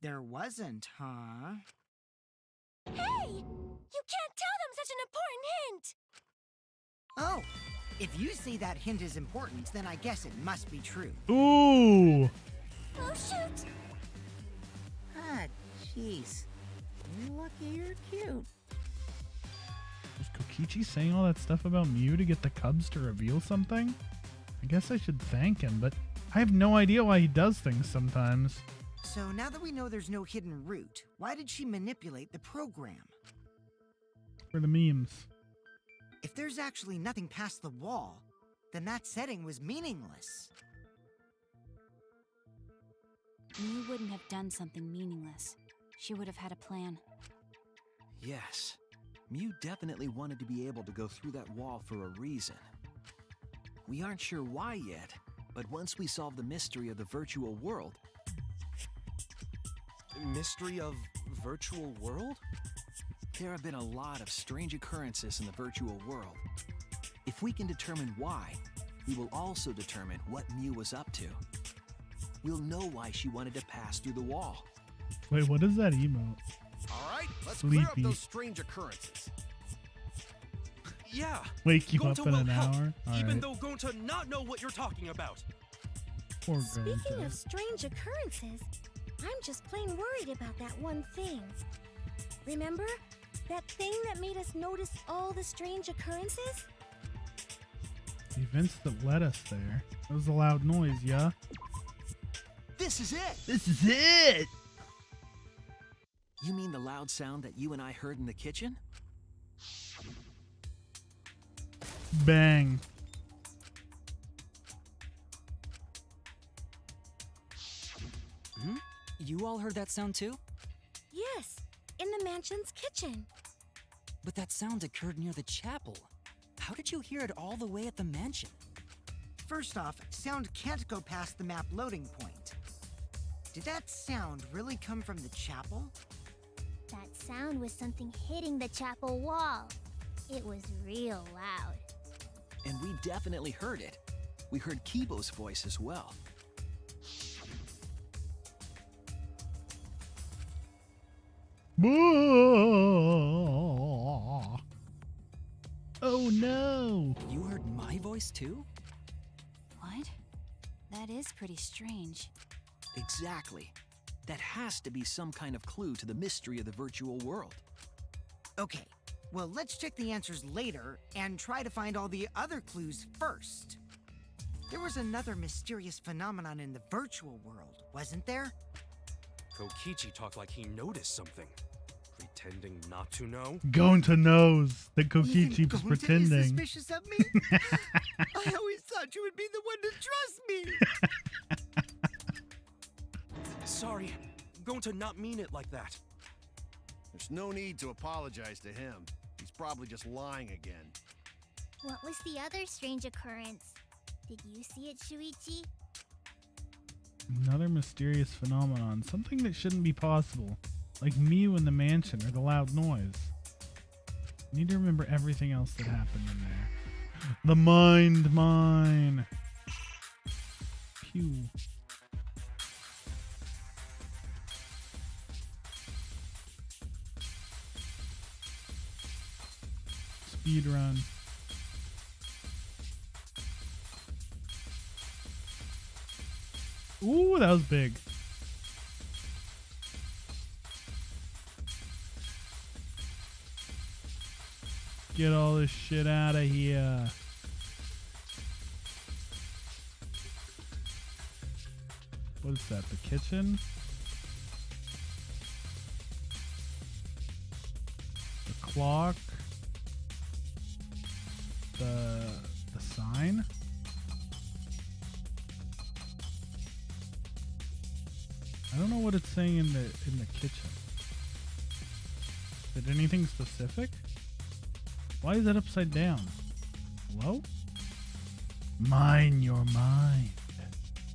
There wasn't, huh? Hey! You can't tell them such an important hint! Oh, if you say that hint is important, then I guess it must be true. Ooh! Oh, shoot! Ah, jeez. You're lucky you're cute. Was Kokichi saying all that stuff about Mew to get the Cubs to reveal something? I guess I should thank him, but I have no idea why he does things sometimes. So now that we know there's no hidden route, why did she manipulate the program? For the memes. If there's actually nothing past the wall, then that setting was meaningless. Mew wouldn't have done something meaningless. She would have had a plan. Yes. Mew definitely wanted to be able to go through that wall for a reason. We aren't sure why yet, but once we solve the mystery of the virtual world... Mystery of virtual world? There have been a lot of strange occurrences in the virtual world. If we can determine why, we will also determine what Mew was up to. We'll know why she wanted to pass through the wall. Wait, what is that emote? All right, let's Sleepy. clear up those strange occurrences. Yeah. Wake you up Gonta in will an help, hour? even Alright. though Gonta not know what you're talking about. Poor Speaking Gonta. of strange occurrences, I'm just plain worried about that one thing. Remember? That thing that made us notice all the strange occurrences? The events that led us there. That was a loud noise, yeah? This is it! This is it! You mean the loud sound that you and I heard in the kitchen? Bang. You all heard that sound too? Yes, in the mansion's kitchen. But that sound occurred near the chapel. How did you hear it all the way at the mansion? First off, sound can't go past the map loading point. Did that sound really come from the chapel? That sound was something hitting the chapel wall. It was real loud. And we definitely heard it. We heard Kibo's voice as well. Oh no! You heard my voice too? What? That is pretty strange. Exactly. That has to be some kind of clue to the mystery of the virtual world. Okay, well, let's check the answers later and try to find all the other clues first. There was another mysterious phenomenon in the virtual world, wasn't there? Kokichi talked like he noticed something. Pretending not to know? Gonta knows that Even Kokichi was Gonta pretending. is suspicious of me? I always thought you would be the one to trust me. Sorry, Gonta not mean it like that. There's no need to apologize to him. He's probably just lying again. What was the other strange occurrence? Did you see it, Shuichi? Another mysterious phenomenon. Something that shouldn't be possible. Like Mew in the mansion or the loud noise. I need to remember everything else that happened in there. The mind mine. Pew. Speed run. Ooh, that was big. Get all this shit out of here. What is that? The kitchen? The clock? The sign? I don't know what it's saying in the kitchen. Is it anything specific? Why is that upside down? Hello? Mine your mind.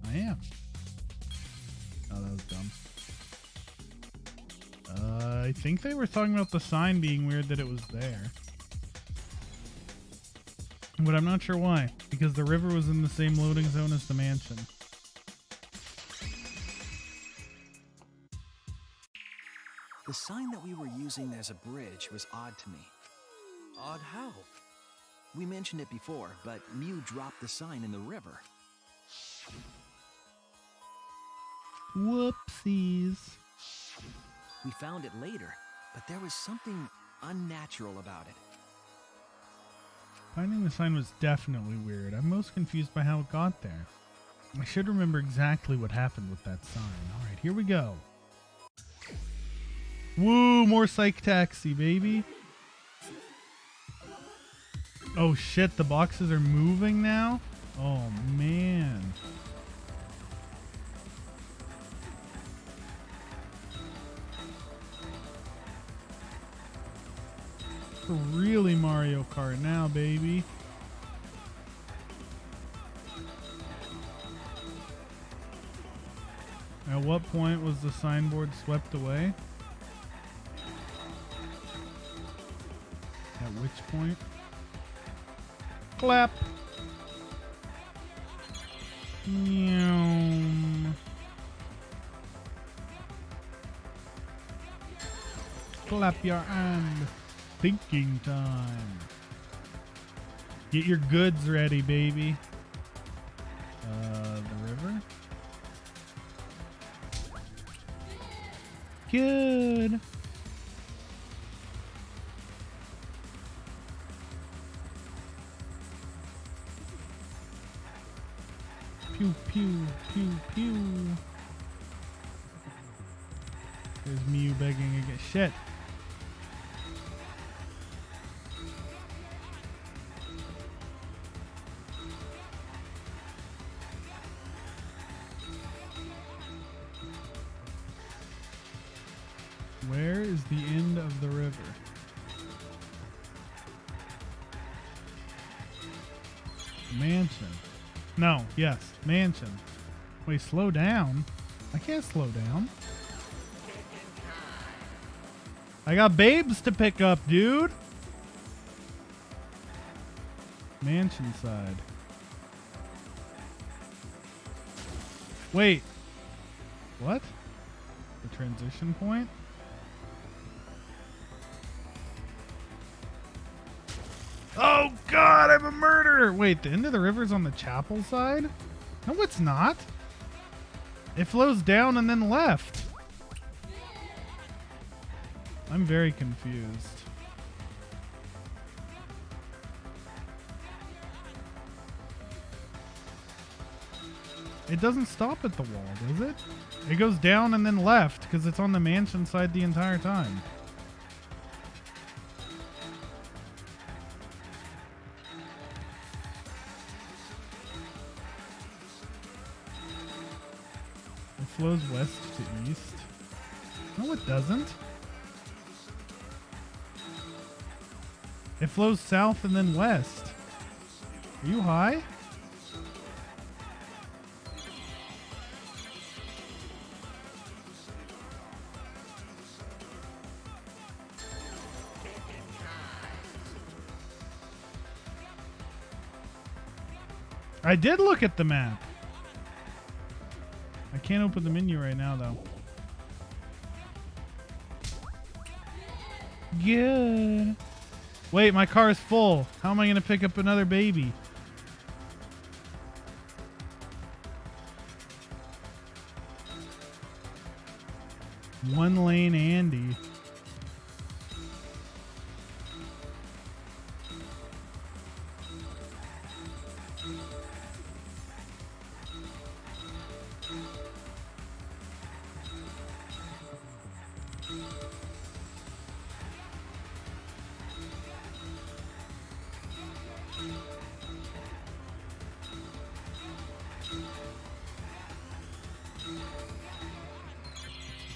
I am. Oh, that was dumb. I think they were talking about the sign being weird that it was there. But I'm not sure why. Because the river was in the same loading zone as the mansion. The sign that we were using as a bridge was odd to me. Odd how? We mentioned it before, but Mew dropped the sign in the river. Whoopsies. We found it later, but there was something unnatural about it. Finding the sign was definitely weird. I'm most confused by how it got there. I should remember exactly what happened with that sign. Alright, here we go. Woo, more Psych Taxi, baby. Oh shit, the boxes are moving now? Oh man. Really Mario Kart now, baby. At what point was the signboard swept away? At which point? Clap. Meow. Clap your hand. Thinking time. Get your goods ready, baby. The river? Good. Pew, pew, pew, pew. There's Mew begging again. Shit. Where is the end of the river? Mansion. No, yes, mansion. Wait, slow down? I can't slow down. I got babes to pick up, dude. Mansion side. Wait. What? The transition point? Oh god, I'm a murderer! Wait, the end of the river's on the chapel side? No, it's not. It flows down and then left. I'm very confused. It doesn't stop at the wall, does it? It goes down and then left because it's on the mansion side the entire time. It flows west to east. No, it doesn't. It flows south and then west. Are you high? I did look at the map. I can't open the menu right now, though. Good. Wait, my car is full. How am I going to pick up another baby? One lane Andy.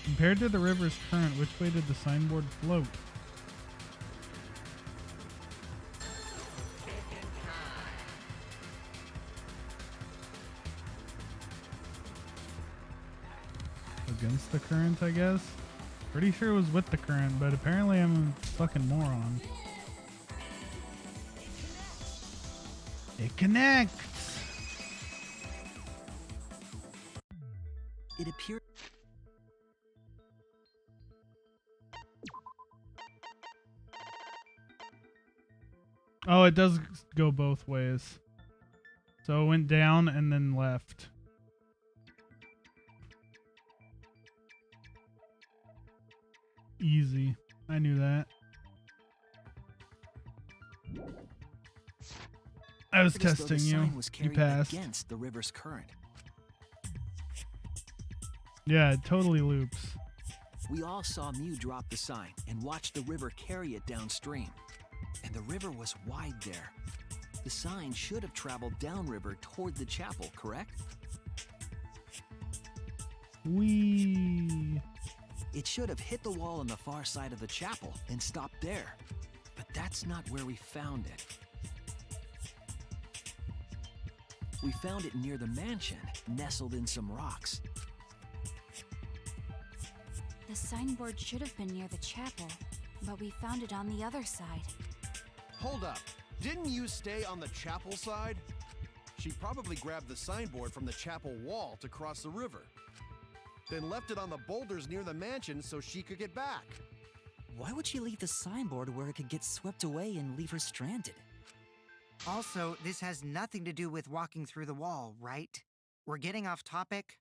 Compared to the river's current, which way did the signboard float? Against the current, I guess? Pretty sure it was with the current, but apparently I'm a fucking moron. It connects! It appeared Oh, it does go both ways. So it went down and then left. Easy. I knew that. I was As though the testing you. sign was You carried passed. against the river's current. Yeah, it totally loops. We all saw Mew drop the sign and watched the river carry it downstream. And the river was wide there. The sign should have traveled downriver toward the chapel, correct? Wee. It should have hit the wall on the far side of the chapel and stopped there. But that's not where we found it. We found it near the mansion, nestled in some rocks. The signboard should have been near the chapel, but we found it on the other side. Hold up. Didn't you stay on the chapel side? She probably grabbed the signboard from the chapel wall to cross the river. Then left it on the boulders near the mansion so she could get back. Why would she leave the signboard where it could get swept away and leave her stranded? Also, this has nothing to do with walking through the wall, right? We're getting off topic.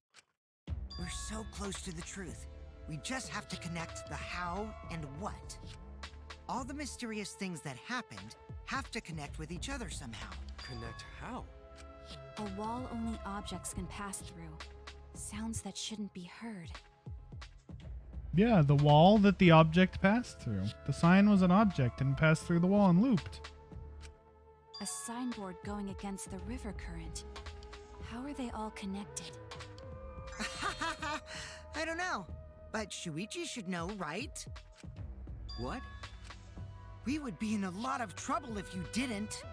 We're so close to the truth. We just have to connect the how and what. All the mysterious things that happened have to connect with each other somehow. Connect how? A wall only objects can pass through. Sounds that shouldn't be heard. Yeah, the wall that the object passed through. The sign was an object and passed through the wall and looped. A signboard going against the river current. How are they all connected? I don't know, but Shuichi should know, right? What? We would be in a lot of trouble if you didn't.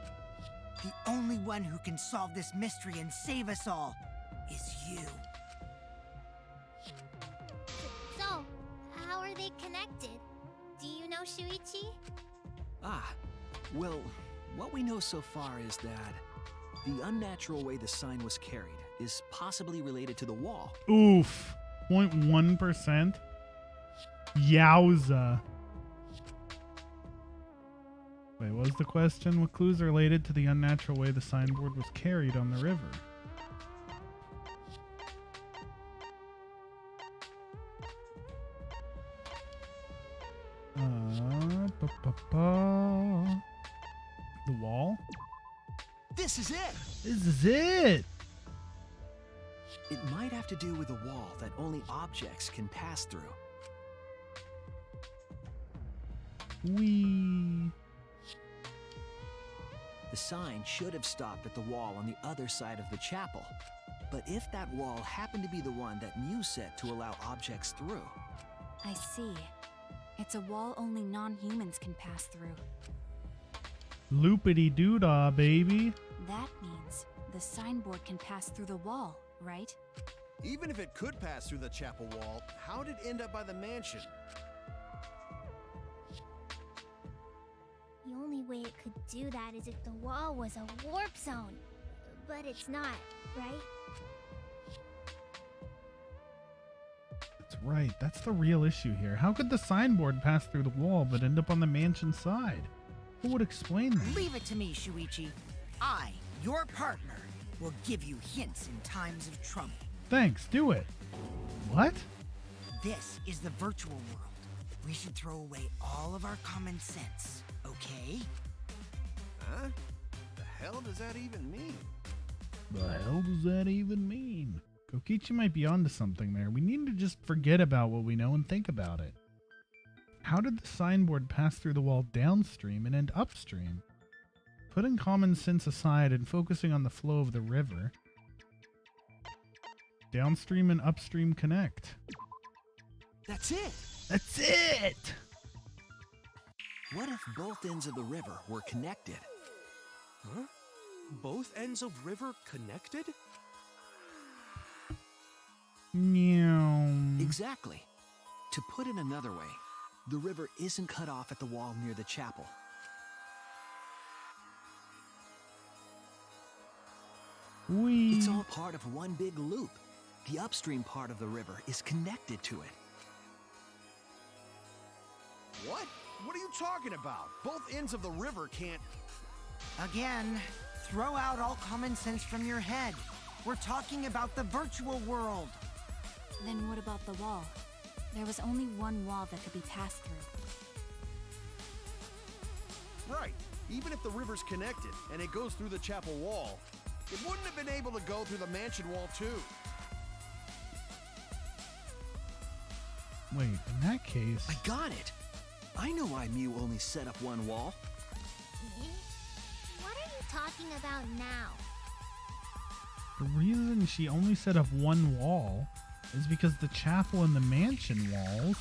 The only one who can solve this mystery and save us all is you. So, how are they connected? Do you know Shuichi? Ah, well, what we know so far is that the unnatural way the sign was carried is possibly related to the wall. Oof. 0.1%? Yowza. Wait, what was the question? What clues are related to the unnatural way the signboard was carried on the river? The wall? This is it! This is it! It might have to do with a wall that only objects can pass through. Wee. The sign should have stopped at the wall on the other side of the chapel. But if that wall happened to be the one that Mew set to allow objects through... I see. It's a wall only non-humans can pass through. Loopity doodah, baby. That means the signboard can pass through the wall, right? Even if it could pass through the chapel wall, how did it end up by the mansion? The only way it could do that is if the wall was a warp zone. But it's not, right? That's right. That's the real issue here. How could the signboard pass through the wall but end up on the mansion side? Who would explain that? Leave it to me, Shuichi. I, your partner, will give you hints in times of trouble. Thanks, do it. What? This is the virtual world. We should throw away all of our common sense, okay? Huh? The hell does that even mean? The hell does that even mean? Kokichi might be onto something there. We need to just forget about what we know and think about it. How did the signboard pass through the wall downstream and end upstream? Putting common sense aside and focusing on the flow of the river, downstream and upstream connect. That's it! That's it! What if both ends of the river were connected? Huh? Both ends of river connected? Meow. Exactly. To put it another way, the river isn't cut off at the wall near the chapel. Wee. It's all part of one big loop. The upstream part of the river is connected to it. What? What are you talking about? Both ends of the river can't... Again, throw out all common sense from your head. We're talking about the virtual world. Then what about the wall? There was only one wall that could be passed through. Right. Even if the river's connected and it goes through the chapel wall, it wouldn't have been able to go through the mansion wall too. Wait, in that case... I got it. I know why Mew only set up one wall. What are you talking about now? The reason she only set up one wall is because the chapel and the mansion walls,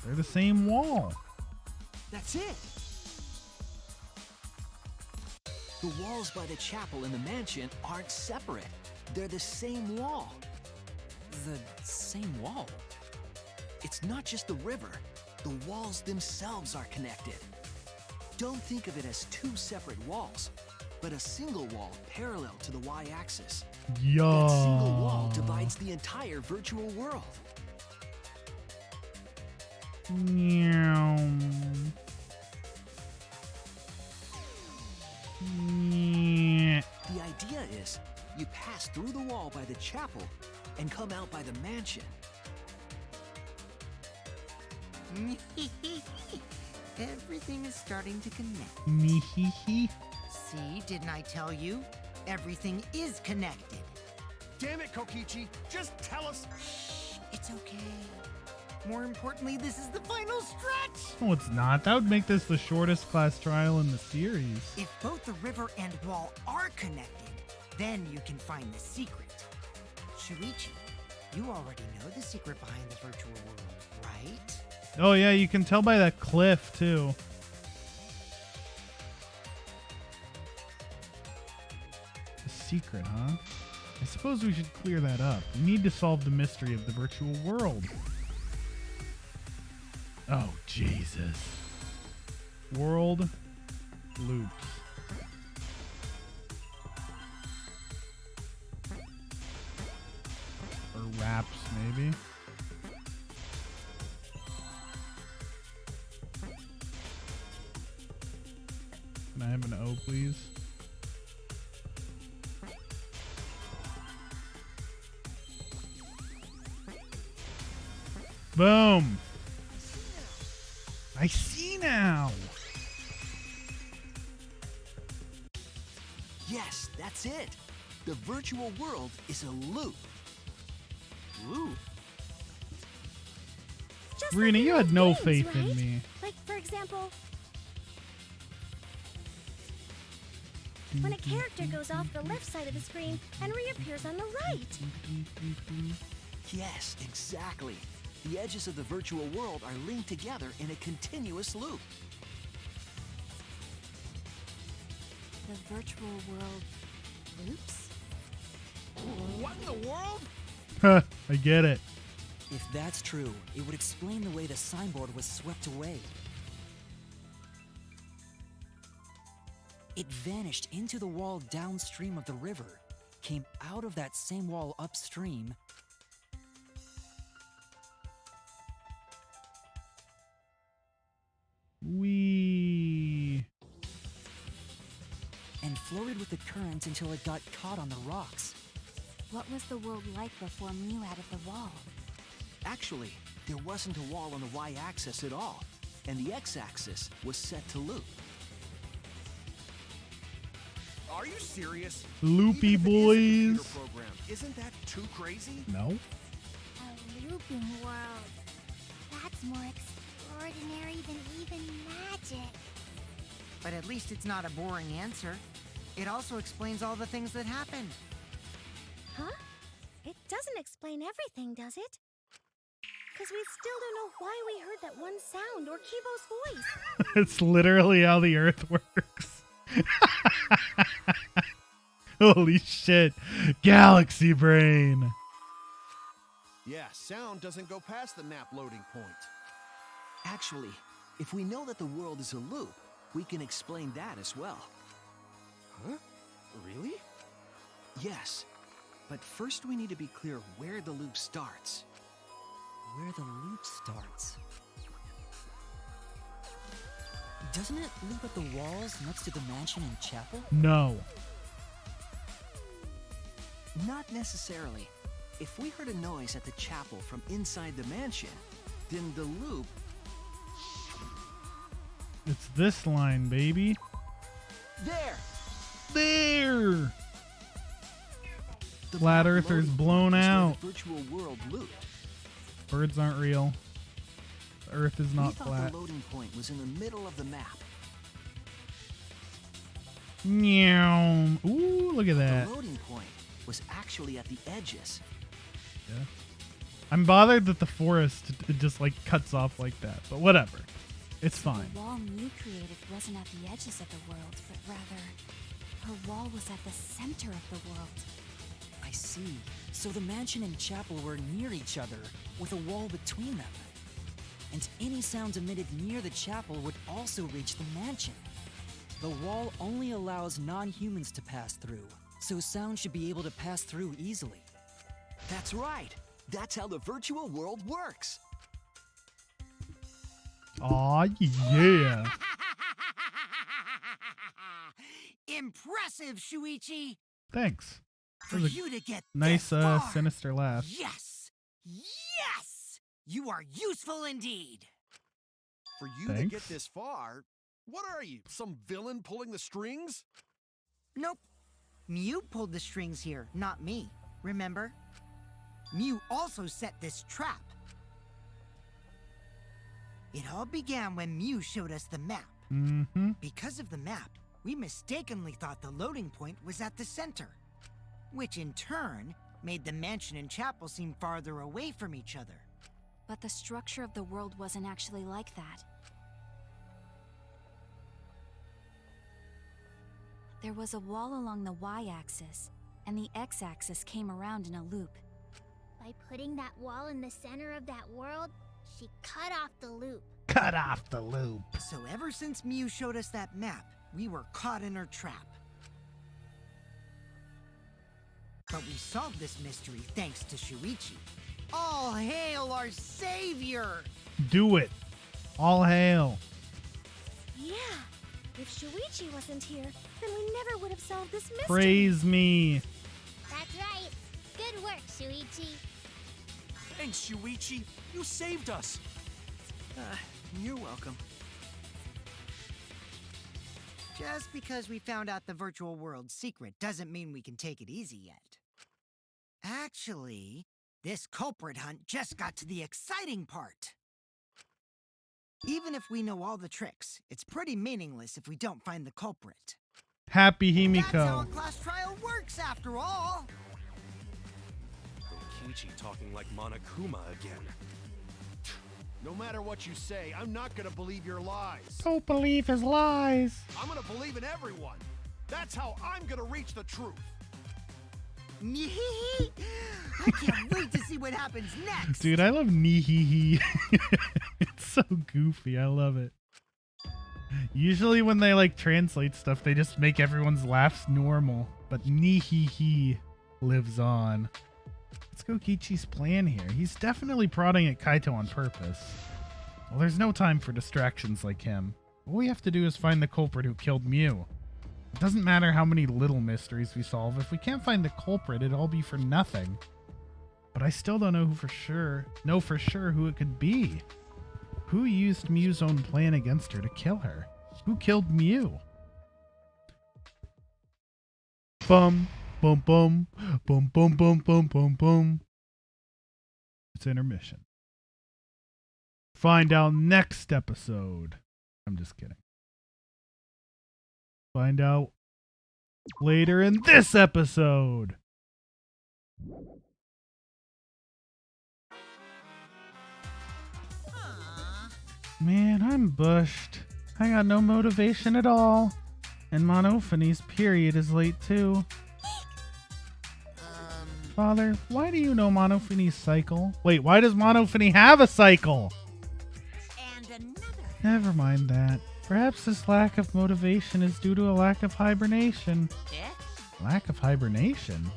they're the same wall. That's it. The walls by the chapel and the mansion aren't separate. They're the same wall. The same wall? It's not just the river. The walls themselves are connected. Don't think of it as two separate walls, but a single wall parallel to the y-axis. Yeah. That single wall divides the entire virtual world. Meow. Nyeh. The idea is you pass through the wall by the chapel and come out by the mansion. Everything is starting to connect. Mehehe. See, didn't I tell you? Everything is connected. Damn it, Kokichi! Just tell us. It's okay. More importantly, this is the final stretch! No, it's not. That would make this the shortest class trial in the series. If both the river and wall are connected, then you can find the secret. Shuichi, you already know the secret behind the virtual world, right? Oh yeah, you can tell by that cliff too. The secret, huh? I suppose we should clear that up. We need to solve the mystery of the virtual world. Oh, Jesus. World loops. Or wraps, maybe. Can I have an O, please? Boom! I see now! Yes, that's it. The virtual world is a loop. Loop? Just Rena, like in you had old no games, faith right? in me. Like, for example, when a character goes off the left side of the screen and reappears on the right. Yes, exactly. The edges of the virtual world are linked together in a continuous loop. The virtual world loops? What in the world? Huh, I get it. If that's true, it would explain the way the signboard was swept away. It vanished into the wall downstream of the river, came out of that same wall upstream, Wee. and floated with the current until it got caught on the rocks. What was the world like before Mew added the wall? Actually, there wasn't a wall on the y-axis at all, and the x-axis was set to loop. Are you serious? Loopy Even if it is a computer boys. program, isn't that too crazy? No? A looping world. That's more extraordinary than even magic. But at least it's not a boring answer. It also explains all the things that happened. Huh? It doesn't explain everything, does it? Because we still don't know why we heard that one sound or Kibo's voice. It's literally how the earth works. Holy shit. Galaxy brain. Yeah, sound doesn't go past the map loading point. Actually, if we know that the world is a loop, we can explain that as well. Huh? Really? Yes, but first we need to be clear where the loop starts. Where the loop starts. Doesn't it loop at the walls next to the mansion and chapel? No. Not necessarily. If we heard a noise at the chapel from inside the mansion, then the loop... It's this line, baby. There! There! The Flat black Earthers loading blown point is where out. the virtual world looped. Birds aren't real. The Earth is We not thought flat. the loading point was in the middle of the map. Meow. Ooh, look at that. The loading point was actually at the edges. Yeah. I'm bothered that the forest it just like cuts off like that, but whatever. It's fine. The wall Mew created wasn't at the edges of the world, but rather, her wall was at the center of the world. I see. So the mansion and chapel were near each other, with a wall between them. And any sounds emitted near the chapel would also reach the mansion. The wall only allows non-humans to pass through, so sound should be able to pass through easily. That's right. That's how the virtual world works. Aw, yeah. Impressive, Shuichi! Thanks. For That was a you to get nice, this far. sinister laugh. Yes! Yes! You are useful indeed! For you to Thanks. get this far, what are you, some villain pulling the strings? Nope. Mew pulled the strings here, not me. Remember? Mew also set this trap. It all began when Mew showed us the map. Mm-hmm. Because of the map, we mistakenly thought the loading point was at the center, which in turn made the mansion and chapel seem farther away from each other. But the structure of the world wasn't actually like that. There was a wall along the y-axis, and the x-axis came around in a loop. By putting that wall in the center of that world, she cut off the loop. Cut off the loop. So ever since Mew showed us that map, we were caught in her trap. But we solved this mystery thanks to Shuichi. All hail our savior! Do it. All hail. Yeah. If Shuichi wasn't here, then we never would have solved this mystery. Praise me. That's right. Good work, Shuichi. Thanks, Shuichi. You saved us. You're welcome. Just because we found out the virtual world's secret doesn't mean we can take it easy yet. Actually, this culprit hunt just got to the exciting part. Even if we know all the tricks, it's pretty meaningless if we don't find the culprit. Happy That's how a Himiko. class trial works, after all. Kokichi talking like Monokuma again. No matter what you say, I'm not gonna believe your lies. Don't believe his lies. I'm gonna believe in everyone. That's how I'm gonna reach the truth. I can't wait to see what happens next. Dude, I love Nihihi. It's so goofy. I love it. Usually when they like translate stuff, they just make everyone's laughs normal. But Nihihi lives on. Let's go Kichi's plan here. He's definitely prodding at Kaito on purpose. Well, there's no time for distractions like him. All we have to do is find the culprit who killed Mew. It doesn't matter how many little mysteries we solve. If we can't find the culprit, it'll all be for nothing. But I still don't know for sure who it could be. Who used Mew's own plan against her to kill her? Who killed Mew? Bum, bum, bum, bum, bum, bum, bum, bum, bum. It's intermission. Find out next episode. I'm just kidding. Find out later in this episode. Man, I'm bushed. I got no motivation at all. And Monophanie's period is late too. Father, why do you know Monophanie's cycle? Wait, why does Monophanie have a cycle? And another. Never mind that. Perhaps this lack of motivation is due to a lack of hibernation. Lack of hibernation?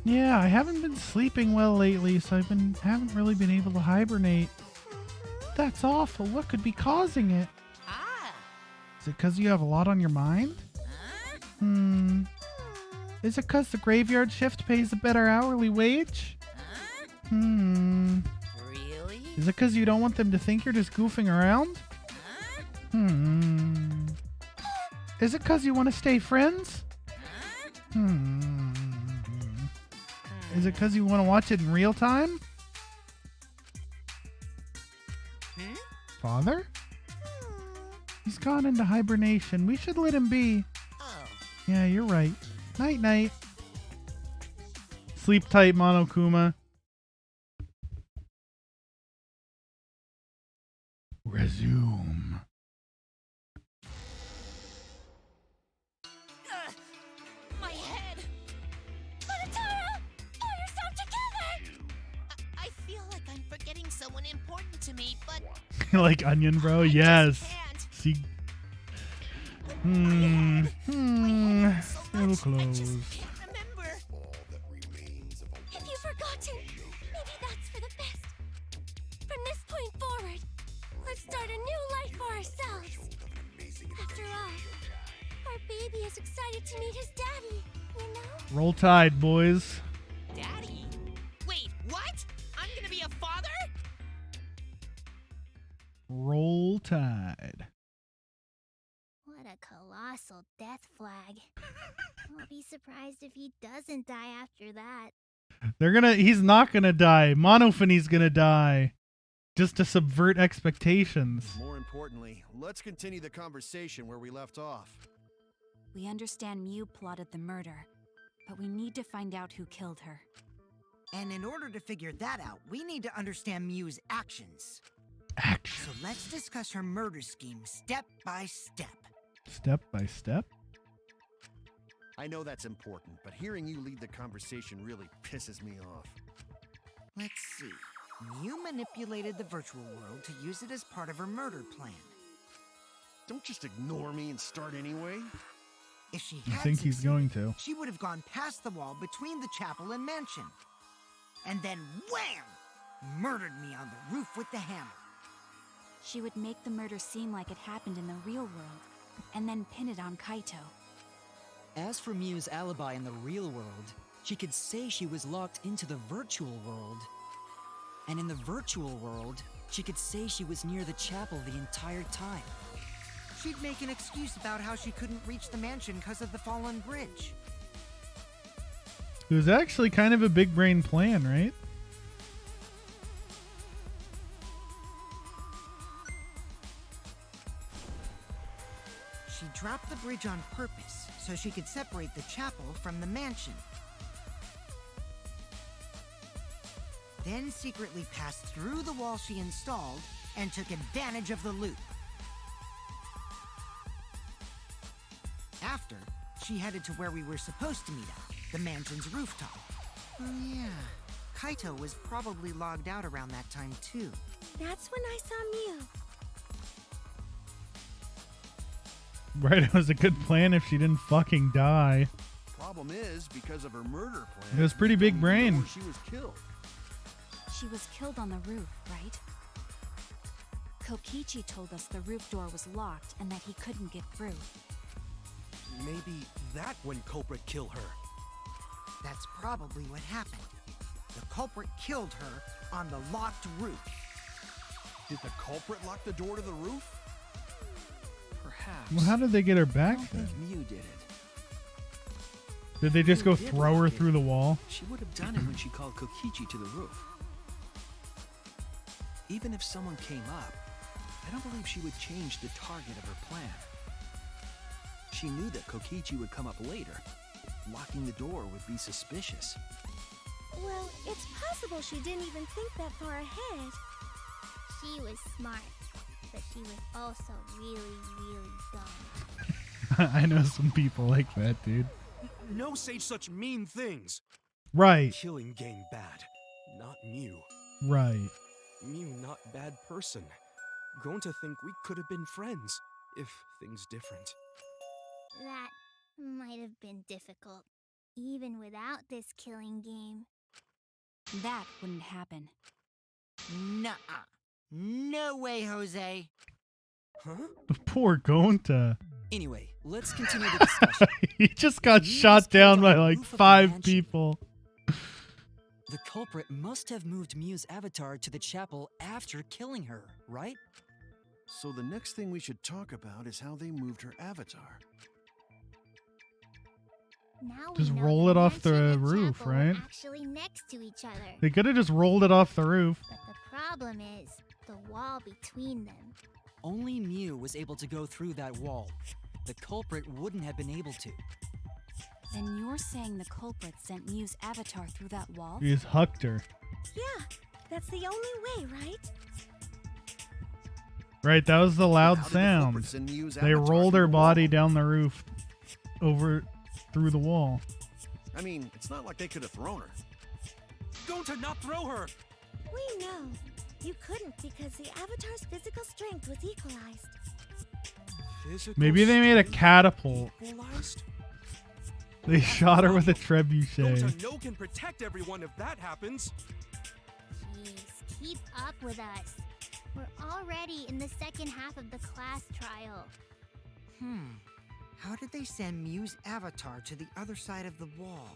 Yeah, I haven't been sleeping well lately, so haven't really been able to hibernate. That's awful. What could be causing it? Is it because you have a lot on your mind? Hmm. Is it because the graveyard shift pays a better hourly wage? Hmm. Really? Is it because you don't want them to think you're just goofing around? Hmm. Is it because you want to stay friends? Hmm. Is it because you want to watch it in real time? Father? He's gone into hibernation. We should let him be. Oh. Yeah, you're right. Night night. Sleep tight, Monokuma. Resume. My head! Monotaro! Pull yourself together! I feel like I'm forgetting someone important to me, but Like Onion Bro? I just Yes. can't. See. Still close. Remember? Have you forgotten? Maybe that's for the best. From this point forward, let's start a new life for ourselves. After all, our baby is excited to meet his daddy, you know? Roll Tide, boys. Daddy? Wait, what? I'm gonna be a father? Roll Tide. What a colossal death flag. I'll be surprised if he doesn't die after that. He's not gonna die. Monophanie's gonna die. Just to subvert expectations. More importantly, let's continue the conversation where we left off. We understand Mew plotted the murder, but we need to find out who killed her. And in order to figure that out, we need to understand Mew's actions. Action. So let's discuss her murder scheme step by step. Step by step. I know that's important, but hearing you lead the conversation really pisses me off. Let's see. Mew manipulated the virtual world to use it as part of her murder plan. Don't just ignore me and start anyway. If she I had think he's succeeded, going to. she would have gone past the wall between the chapel and mansion. And then wham! Murdered me on the roof with the hammer. She would make the murder seem like it happened in the real world, and then pin it on Kaito. As for Mew's alibi in the real world, she could say she was locked into the virtual world. And in the virtual world, she could say she was near the chapel the entire time. She'd make an excuse about how she couldn't reach the mansion because of the fallen bridge. It was actually kind of a big brain plan, right? She dropped the bridge on purpose so she could separate the chapel from the mansion. Then secretly passed through the wall she installed and took advantage of the loop. After, she headed to where we were supposed to meet at, the mansion's rooftop. Oh yeah, Kaito was probably logged out around that time too. That's when I saw Mew. Right, it was a good plan if she didn't fucking die. Problem is, because of her murder plan, It was pretty big we don't even know brain. where she was killed. She was killed on the roof, right? Kokichi told us the roof door was locked and that he couldn't get through. Maybe that when culprit kill her. That's probably what happened. The culprit killed her on the locked roof. Did the culprit lock the door to the roof? Perhaps. Well, how did they get her I back don't then? think Mew did it. Did they just If go Mew did throw her lock it, through the wall? She would have done it when she called Kokichi to the roof. Even if someone came up, I don't believe she would change the target of her plan. She knew that Kokichi would come up later. Locking the door would be suspicious. Well, it's possible she didn't even think that far ahead. She was smart, but she was also really, really dumb. I know some people like that, dude. No say such mean things. Right, Killing game bad, not Mew. right. Mew not bad person. Grown to think we could have been friends, if things different. That might have been difficult, even without this killing game. That wouldn't happen. Nuh-uh. No way, Jose. Huh? Poor Gonta. Anyway, let's continue the discussion. He just got Mew shot was killed down on by the like roof of the 5 mansion. people. The culprit must have moved Mew's avatar to the chapel after killing her, right? So the next thing we should talk about is how they moved her avatar. Now Just we know roll the it off the mansion and roof, chapel were right? actually next to each other. They could have just rolled it off the roof. But the problem is the wall between them. Only Mew was able to go through that wall. The culprit wouldn't have been able to. Then you're saying the culprit sent Mew's avatar through that wall? He just hucked her. Yeah, that's the only way, right? Right, that was the loud How did the culprit sound. send Mew's They avatar rolled through her the body wall? down the roof over through the wall. I mean, it's not like they could have thrown her. Gonta, not throw her! We know. You couldn't because the avatar's physical strength was equalized. Physical Maybe they made a strength catapult. equalized? They shot her with a trebuchet. Gonta no can protect everyone if that happens. Jeez, keep up with us. We're already in the second half of the class trial. How did they send Mew's avatar to the other side of the wall?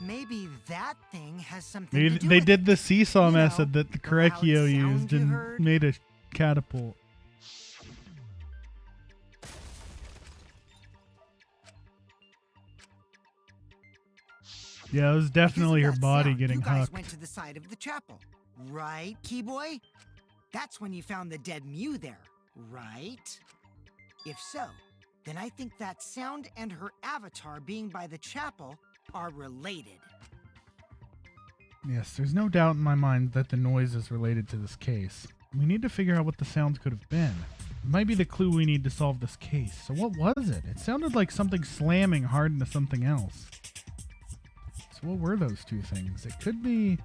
Maybe that thing has something Maybe to do they with did the seesaw You know, method that the the loud Korekio sound used you and heard? made a catapult. Yeah, it was definitely her Because of that body sound, getting you guys hucked. went to the side of the chapel, right, Keyboy? That's when you found the dead Mew there, right? If so, then I think that sound and her avatar being by the chapel are related. Yes, there's no doubt in my mind that the noise is related to this case. We need to figure out what the sounds could have been. It might be the clue we need to solve this case. So what was it? It sounded like something slamming hard into something else. So what were those two things? It could be